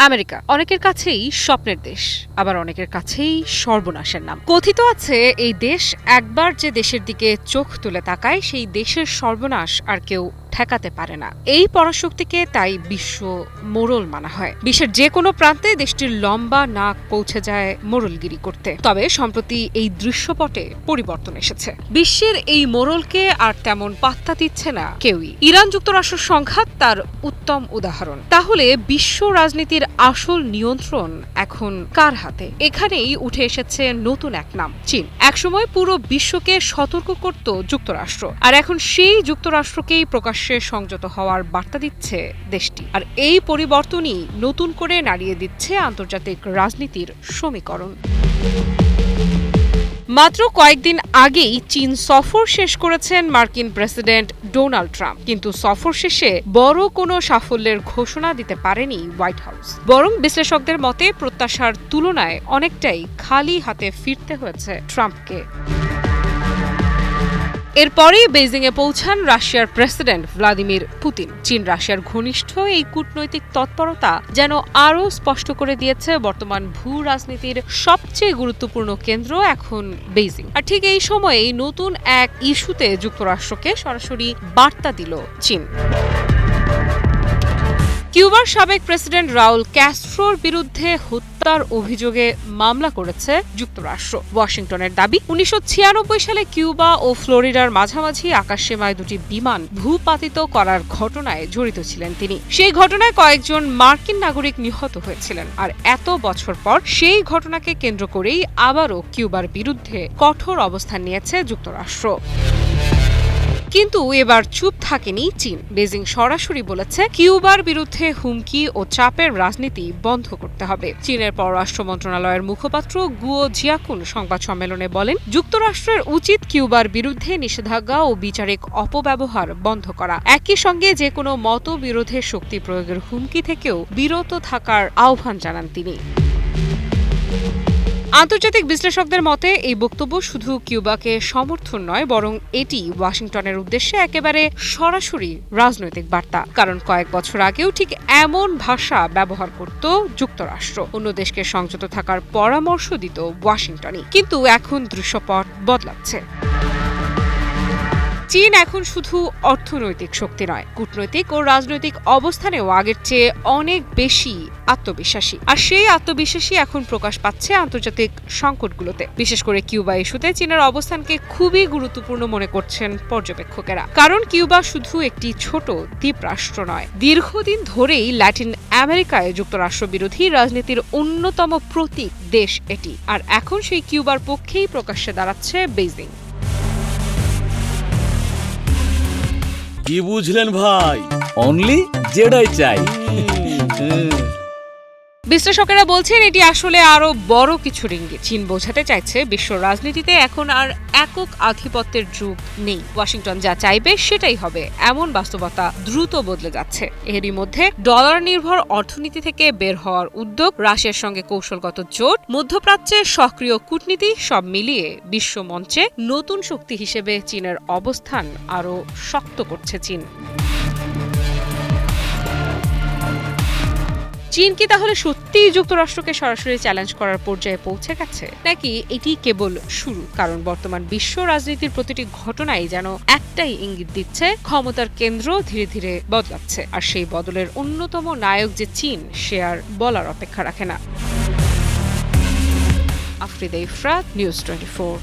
America অনেকের কাছেই স্বপ্নের দেশ, আবার অনেকের কাছেই সর্বনাশের নাম। কথিত আছে এই দেশ একবার যে দেশের দিকে চোখ তুলে তাকায় সেই দেশের সর্বনাশ আর কেউ ঠেকাতে পারে না। এই পরাশক্তিকে তাই বিশ্ব মোড়ল মানা হয়। বিশ্বের যে কোনো প্রান্তে দেশটির লম্বা নাক পৌঁছে যায় মোড়লগিরি করতে। তবে সম্প্রতি এই দৃশ্যপটে পরিবর্তন এসেছে। বিশ্বের এই মোড়লকে আর তেমন পাত্তা দিচ্ছে না কেউই। ইরান যুক্তরাষ্ট্র সংঘাত তার উত্তম উদাহরণ। তাহলে বিশ্ব রাজনীতির আসল নিয়ন্ত্রণ এখন কার হাতে? এখানেই উঠে এসেছে নতুন এক নাম, চীন। একসময় পুরো বিশ্বকে সতর্ক করত যুক্তরাষ্ট্র, আর এখন সেই যুক্তরাষ্ট্রকেই প্রকাশ্যে সংযত হওয়ার বার্তা দিচ্ছে দেশটি। আর এই পরিবর্তনই নতুন করে নাড়িয়ে দিচ্ছে আন্তর্জাতিক রাজনীতির সমীকরণ। মাত্র কয়েকদিন আগেই চীন সফর শেষ করেছেন মার্কিন প্রেসিডেন্ট ডোনাল্ড ট্রাম্প। কিন্তু সফর শেষে বড় কোনো সাফল্যের ঘোষণা দিতে পারেনি হোয়াইট হাউস। বরং বিশ্লেষকদের মতে প্রত্যাশার তুলনায় অনেকটাই খালি হাতে ফিরতে হয়েছে ট্রাম্পকে। এরপরেই বেইজিংয়ে পৌঁছান রাশিয়ার প্রেসিডেন্ট ভ্লাদিমির পুতিন। চীন রাশিয়ার ঘনিষ্ঠ এই কূটনৈতিক তৎপরতা যেন আরও স্পষ্ট করে দিয়েছে বর্তমান ভূ রাজনীতির সবচেয়ে গুরুত্বপূর্ণ কেন্দ্র এখন বেইজিং। আর ঠিক এই সময়েই নতুন এক ইস্যুতে যুক্তরাষ্ট্রকে সরাসরি বার্তা দিল চীন। কিউবার সাবেক প্রেসিডেন্ট রাউল ক্যাস্ট্রোর বিরুদ্ধে হত্যার অভিযোগে মামলা করেছে যুক্তরাষ্ট্র। ওয়াশিংটনের দাবি, ১৯৯৬ সালে কিউবা ও ফ্লোরিডার মাঝামাঝি আকাশসীমায় দুটি বিমান ভূপাতিত করার ঘটনায় জড়িত ছিলেন তিনি। সেই ঘটনায় কয়েকজন মার্কিন নাগরিক নিহত হয়েছিলেন। আর এত বছর পর সেই ঘটনাকে কেন্দ্র করেই আবারও কিউবার বিরুদ্ধে কঠোর অবস্থান নিয়েছে যুক্তরাষ্ট্র। কিন্তু এবার চুপ থাকেনি চীন। বেইজিং সরাসরি বলেছে কিউবার বিরুদ্ধে হুমকি ও চাপের রাজনীতি বন্ধ করতে হবে। চীনের পররাষ্ট্র মন্ত্রণালয়ের মুখপাত্র গুয়ো জিয়াকুন সংবাদ সম্মেলনে বলেন, যুক্তরাষ্ট্রের উচিত কিউবার বিরুদ্ধে নিষেধাজ্ঞা ও বিচারিক অপব্যবহার বন্ধ করা। একই সঙ্গে যে কোনো মতবিরোধের শক্তি প্রয়োগের হুমকি থেকেও বিরত থাকার আহ্বান জানান তিনি। আন্তর্জাতিক বিশ্লেষকদের মতে এই বক্তব্য শুধু কিউবাকে সমর্থন নয়, বরং এটি ওয়াশিংটনের উদ্দেশ্যে একেবারে সরাসরি রাজনৈতিক বার্তা। কারণ কয়েক বছর আগেও ঠিক এমন ভাষা ব্যবহার করত যুক্তরাষ্ট্র। অন্য দেশকে সংযত থাকার পরামর্শ দিত ওয়াশিংটনই। কিন্তু এখন দৃশ্যপট বদলাচ্ছে। চীন এখন শুধু অর্থনৈতিক শক্তি নয়, কূটনৈতিক ও রাজনৈতিক অবস্থানেও আগের চেয়ে অনেক বেশি আত্মবিশ্বাসী। আর সেই আত্মবিশ্বাসী এখন প্রকাশ পাচ্ছে আন্তর্জাতিক সংকটগুলোতে। বিশেষ করে কিউবা ইস্যুতে চীনের অবস্থানকে খুবই গুরুত্বপূর্ণ মনে করছেন পর্যবেক্ষকেরা। কারণ কিউবা শুধু একটি ছোট দ্বীপ রাষ্ট্র নয়, দীর্ঘদিন ধরেই ল্যাটিন আমেরিকায় যুক্তরাষ্ট্র বিরোধী রাজনীতির অন্যতম প্রতীক দেশ এটি। আর এখন সেই কিউবার পক্ষেই প্রকাশ্যে দাঁড়াচ্ছে বেইজিং। কি বুঝলেন ভাই? অনলি যেটাই চাই। বিশ্লেষকেরা বলছেন এটি আসলে আরো বড় কিছুর ইঙ্গিত। চীন বোঝাতে চাইছে বিশ্ব রাজনীতিতে এখন আর একক আধিপত্যের যুগ নেই। ওয়াশিংটন যা চাইবে সেটাই হবে, এমন বাস্তবতা দ্রুত বদলে যাচ্ছে। এরই মধ্যে ডলার নির্ভর অর্থনীতি থেকে বের হওয়ার উদ্যোগ, রাশিয়ার সঙ্গে কৌশলগত জোট, মধ্যপ্রাচ্যের সক্রিয় কূটনীতি সব মিলিয়ে বিশ্ব মঞ্চে নতুন শক্তি হিসেবে চীনের অবস্থান আরো শক্ত করছে চীন। চীন কি তাহলে সত্যিই যুক্তরাষ্ট্রকে সরাসরি চ্যালেঞ্জ করার পর্যায়ে পৌঁছে গেছে, নাকি এটি কেবল শুরু? কারণ বর্তমান বিশ্ব রাজনীতির প্রতিটি ঘটনাই যেন একটাই ইঙ্গিত দিচ্ছে, ক্ষমতার কেন্দ্র ধীরে ধীরে বদলাচ্ছে। আর সেই বদলের অন্যতম নায়ক যে চীন, সে আর বলার অপেক্ষা রাখে না। আফরিদা ইফরাত, নিউজ 24।